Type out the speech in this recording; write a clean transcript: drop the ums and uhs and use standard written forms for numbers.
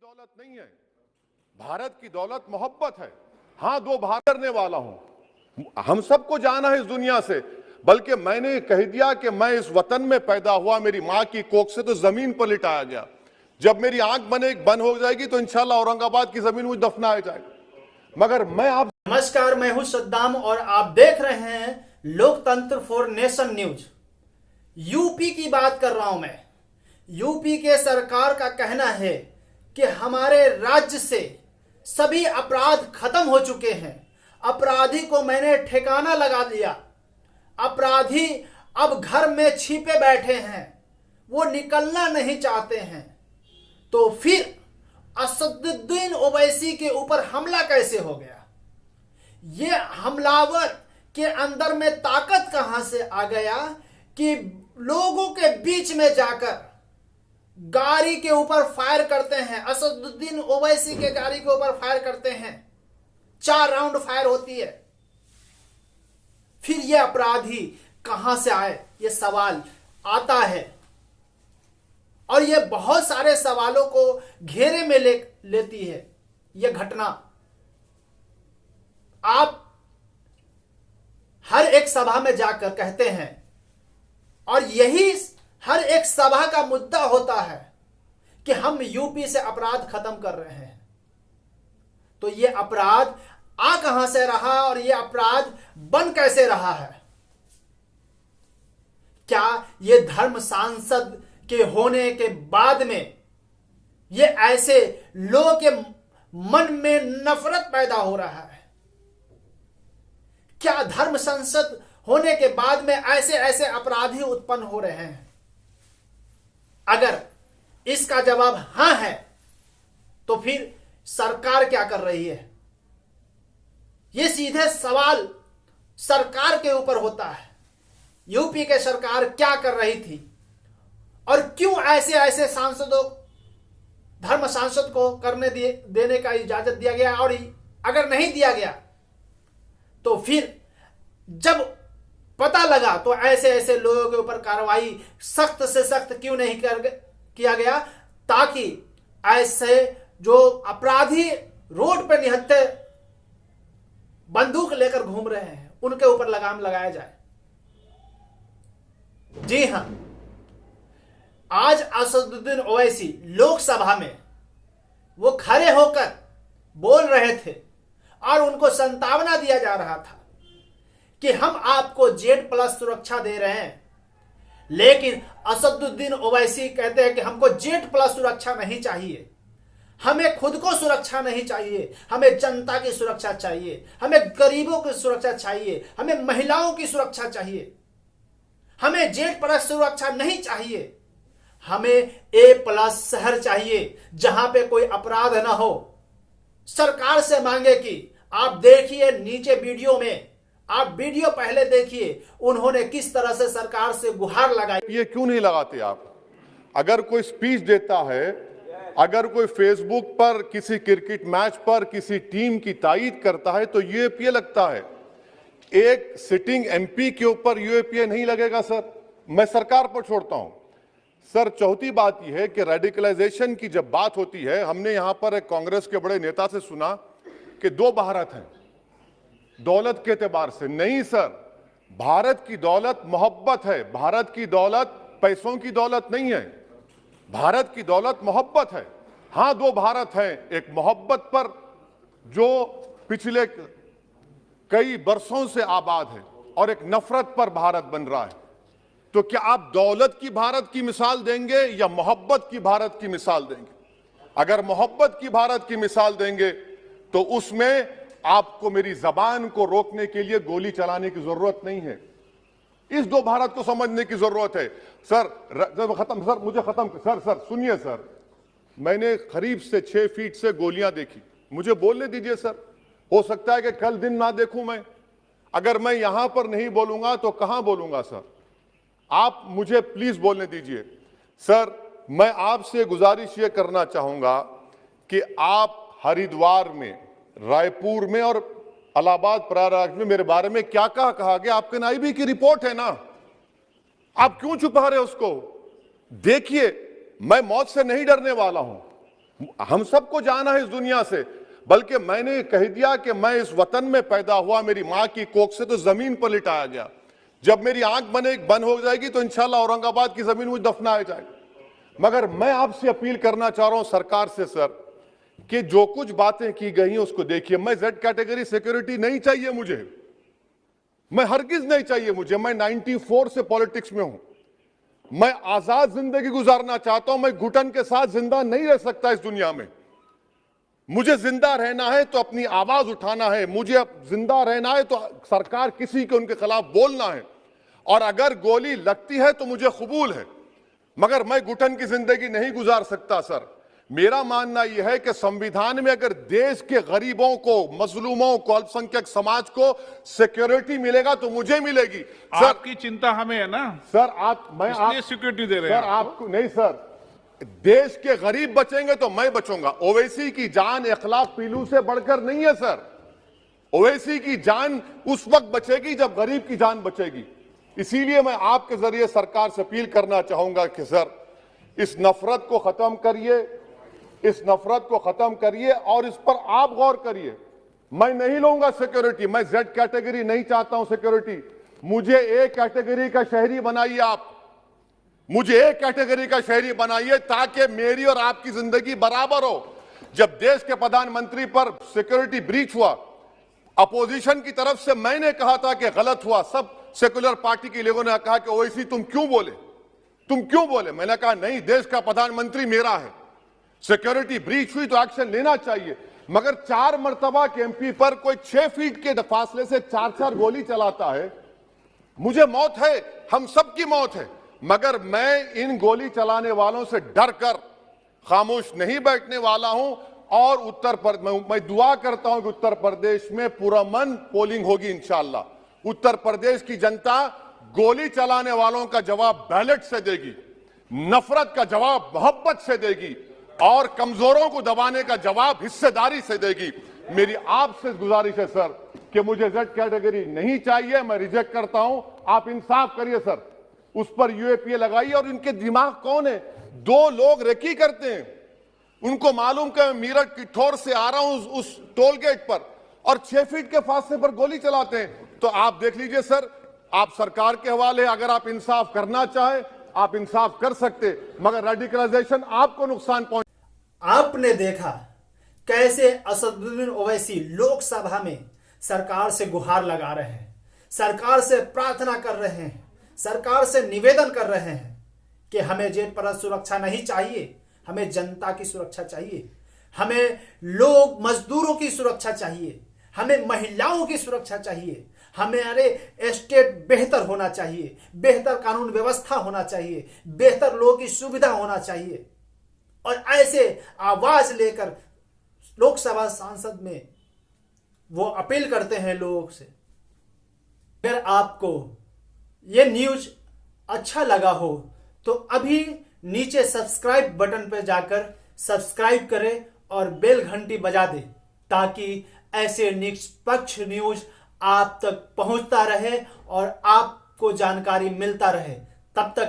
दौलत नहीं है, भारत की दौलत मोहब्बत है। हाँ, दो भारत करने वाला हूं, हम सबको जाना है इस दुनिया से, बल्कि मैंने कह दिया कि मैं इस वतन में पैदा हुआ, मेरी मां की कोख से तो जमीन पर लिटाया गया। जब मेरी आंख बंद हो जाएगी तो इंशाल्लाह औरंगाबाद की जमीन मुझे दफनाया जाएगा। मगर मैं आप नमस्कार, मैं हूं सद्दाम और आप देख रहे हैं लोकतंत्र फॉर नेशन न्यूज। यूपी की बात कर रहा हूं मैं। यूपी के सरकार का कहना है कि हमारे राज्य से सभी अपराध खत्म हो चुके हैं। अपराधी को मैंने ठिकाना लगा दिया। अपराधी अब घर में छिपे बैठे हैं, वो निकलना नहीं चाहते हैं। तो फिर असदुद्दीन ओवैसी के ऊपर हमला कैसे हो गया? ये हमलावर के अंदर में ताकत कहां से आ गया कि लोगों के बीच में जाकर गाड़ी के ऊपर फायर करते हैं। असदुद्दीन ओवैसी के गाड़ी के ऊपर फायर करते हैं, 4 राउंड फायर होती है। फिर ये अपराधी कहां से आए, ये सवाल आता है और ये बहुत सारे सवालों को घेरे में लेती है ये घटना। आप हर एक सभा में जाकर कहते हैं और यही हर एक सभा का मुद्दा होता है कि हम यूपी से अपराध खत्म कर रहे हैं। तो ये अपराध आ कहां से रहा और ये अपराध बन कैसे रहा है? क्या ये धर्म सांसद के होने के बाद में ये ऐसे लोगों के मन में नफरत पैदा हो रहा है? क्या धर्म संसद होने के बाद में ऐसे ऐसे अपराधी उत्पन्न हो रहे हैं? अगर इसका जवाब हां है तो फिर सरकार क्या कर रही है? यह सीधे सवाल सरकार के ऊपर होता है। यूपी के सरकार क्या कर रही थी और क्यों ऐसे ऐसे सांसदों, धर्म सांसद को करने देने का इजाजत दिया गया, और अगर नहीं दिया गया तो फिर जब पता लगा तो ऐसे ऐसे लोगों के ऊपर कार्रवाई सख्त से सख्त क्यों नहीं किया गया, ताकि ऐसे जो अपराधी रोड पे निहत्थे बंदूक लेकर घूम रहे हैं उनके ऊपर लगाम लगाया जाए। जी हां, आज असदुद्दीन ओवैसी लोकसभा में वो खड़े होकर बोल रहे थे और उनको संतावना दिया जा रहा था कि हम आपको Z+ सुरक्षा दे रहे हैं, लेकिन असदुद्दीन ओवैसी कहते हैं कि हमको Z+ सुरक्षा नहीं चाहिए, हमें खुद को सुरक्षा नहीं चाहिए, हमें जनता की सुरक्षा चाहिए, हमें गरीबों की सुरक्षा चाहिए, हमें महिलाओं की सुरक्षा चाहिए, हमें Z+ सुरक्षा नहीं चाहिए, हमें A+ शहर चाहिए जहां पे कोई अपराध ना हो। सरकार से मांगे कि आप देखिए नीचे वीडियो में, आप वीडियो पहले देखिए, उन्होंने किस तरह से सरकार से गुहार लगाई। ये क्यों नहीं लगाते आप? अगर कोई स्पीच देता है, अगर कोई फेसबुक पर किसी क्रिकेट मैच पर किसी टीम की तायीद करता है तो यूएपीए लगता है। एक सिटिंग एमपी के ऊपर यूएपीए नहीं लगेगा सर, मैं सरकार पर छोड़ता हूं। सर, चौथी बात यह है कि रेडिकलाइजेशन की जब बात होती है, हमने यहां पर एक कांग्रेस के बड़े नेता से सुना कि 2 भारत हैं दौलत के एतबार से। नहीं सर, भारत की दौलत मोहब्बत है। भारत की दौलत पैसों की दौलत नहीं है, भारत की दौलत मोहब्बत है। हां, 2 भारत हैं, एक मोहब्बत पर जो पिछले कई बरसों से आबाद है और एक नफरत पर भारत बन रहा है। तो क्या आप दौलत की भारत की मिसाल देंगे या मोहब्बत की भारत की मिसाल देंगे? अगर मोहब्बत की भारत की मिसाल देंगे तो उसमें आपको मेरी जबान को रोकने के लिए गोली चलाने की जरूरत नहीं है। इस 2 भारत को समझने की जरूरत है। सर खत्म, सर मुझे खत्म, सर सुनिए सर, मैंने करीब से 6 फीट से गोलियां देखी, मुझे बोलने दीजिए सर। हो सकता है कि कल दिन ना देखूं मैं, अगर मैं यहां पर नहीं बोलूंगा तो कहां बोलूंगा सर? आप मुझे प्लीज बोलने दीजिए। सर, मैं आपसे गुजारिश ये करना चाहूंगा कि आप हरिद्वार में, रायपुर में और इलाहाबाद प्रयागराज में मेरे बारे में क्या कहा गया, आपके एनआईबी की रिपोर्ट है ना, आप क्यों छुपा रहे उसको? देखिए, मैं मौत से नहीं डरने वाला हूं, हम सबको जाना है इस दुनिया से, बल्कि मैंने कह दिया कि मैं इस वतन में पैदा हुआ, मेरी मां की कोख से तो जमीन पर लिटाया गया। जब मेरी आंख बंद हो जाएगी तो इंशाल्लाह औरंगाबाद की जमीन मुझे दफनाया जाएगा। मगर मैं आपसे अपील करना चाह रहा हूं सरकार से सर, कि जो कुछ बातें की गई हैं उसको देखिए। मैं जेड कैटेगरी सिक्योरिटी नहीं चाहिए मुझे, मैं हरगिज नहीं चाहिए मुझे। मैं 94 से पॉलिटिक्स में हूं, मैं आजाद जिंदगी गुजारना चाहता हूं। मैं घुटन के साथ जिंदा नहीं रह सकता इस दुनिया में। मुझे जिंदा रहना है तो अपनी आवाज उठाना है, मुझे अब जिंदा रहना है तो सरकार किसी के उनके खिलाफ बोलना है, और अगर गोली लगती है तो मुझे कबूल है, मगर मैं घुटन की जिंदगी नहीं गुजार सकता सर। मेरा मानना यह है कि संविधान में अगर देश के गरीबों को, मजलूमों को, अल्पसंख्यक समाज को सिक्योरिटी मिलेगा तो मुझे मिलेगी सर। आपकी चिंता हमें है ना सर मैं इसलिए सिक्योरिटी दे रहे हैं सर आपको नहीं सर, देश के गरीब बचेंगे तो मैं बचूंगा। ओवैसी की जान इखलाक पीलू से बढ़कर नहीं है सर। ओवैसी की जान उस वक्त बचेगी जब गरीब की जान बचेगी। इसीलिए मैं आपके जरिए सरकार से अपील करना चाहूंगा कि सर इस नफरत को खत्म करिए, इस नफरत को खत्म करिए और इस पर आप गौर करिए। मैं नहीं लूंगा सिक्योरिटी, मैं जेड कैटेगरी नहीं चाहता हूं सिक्योरिटी। मुझे ए कैटेगरी का शहरी बनाइए आप, मुझे ए कैटेगरी का शहरी बनाइए ताकि मेरी और आपकी जिंदगी बराबर हो। जब देश के प्रधानमंत्री पर सिक्योरिटी ब्रीच हुआ, अपोजिशन की तरफ से मैंने कहा था कि गलत हुआ। सब सेकुलर पार्टी के लोगों ने कहा कि ओवैसी तुम क्यों बोले, तुम क्यों बोले। मैंने कहा नहीं, देश का प्रधानमंत्री मेरा है, सिक्योरिटी ब्रीच हुई तो एक्शन लेना चाहिए। मगर 4 मर्तबा के एमपी पर कोई 6 फीट के फासले से 4-4 गोली चलाता है। मुझे मौत है, हम सबकी मौत है, मगर मैं इन गोली चलाने वालों से डर कर खामोश नहीं बैठने वाला हूं। और मैं दुआ करता हूं कि उत्तर प्रदेश में पुरअमन पोलिंग होगी इंशाअल्लाह। उत्तर प्रदेश की जनता गोली चलाने वालों का जवाब बैलेट से देगी, नफरत का जवाब मोहब्बत से देगी, और कमजोरों को दबाने का जवाब हिस्सेदारी से देगी। मेरी आपसे गुजारिश है सर कि मुझे जेड कैटेगरी नहीं चाहिए, मैं रिजेक्ट करता हूं। आप इंसाफ करिए सर, उस पर यूएपीए लगाइए। और इनके दिमाग कौन है? 2 लोग रेकी करते हैं, उनको मालूम कि मैं मीरठ की ठोर से आ रहा हूं उस टोल गेट पर, और 6 फीट के फासले पर गोली चलाते हैं। तो आप देख लीजिए सर, आप सरकार के हवाले, अगर आप इंसाफ करना चाहे आप इंसाफ कर सकते, मगर रेडिकलाइजेशन आपको नुकसान पहुंच। आपने देखा कैसे असदुद्दीन ओवैसी लोकसभा में सरकार से गुहार लगा रहे हैं, सरकार से प्रार्थना कर रहे हैं, सरकार से निवेदन कर रहे हैं कि हमें जेल पर सुरक्षा नहीं चाहिए, हमें जनता की सुरक्षा चाहिए, हमें लोग मजदूरों की सुरक्षा चाहिए, हमें महिलाओं की सुरक्षा चाहिए, हमारे स्टेट बेहतर होना चाहिए, बेहतर कानून व्यवस्था होना चाहिए, बेहतर लोगों की सुविधा होना चाहिए। और ऐसे आवाज लेकर लोकसभा सांसद में वो अपील करते हैं लोगों से। अगर आपको ये न्यूज अच्छा लगा हो तो अभी नीचे सब्सक्राइब बटन पर जाकर सब्सक्राइब करें और बेल घंटी बजा दें, ताकि ऐसे निष्पक्ष न्यूज आप तक पहुंचता रहे और आपको जानकारी मिलता रहे। तब तक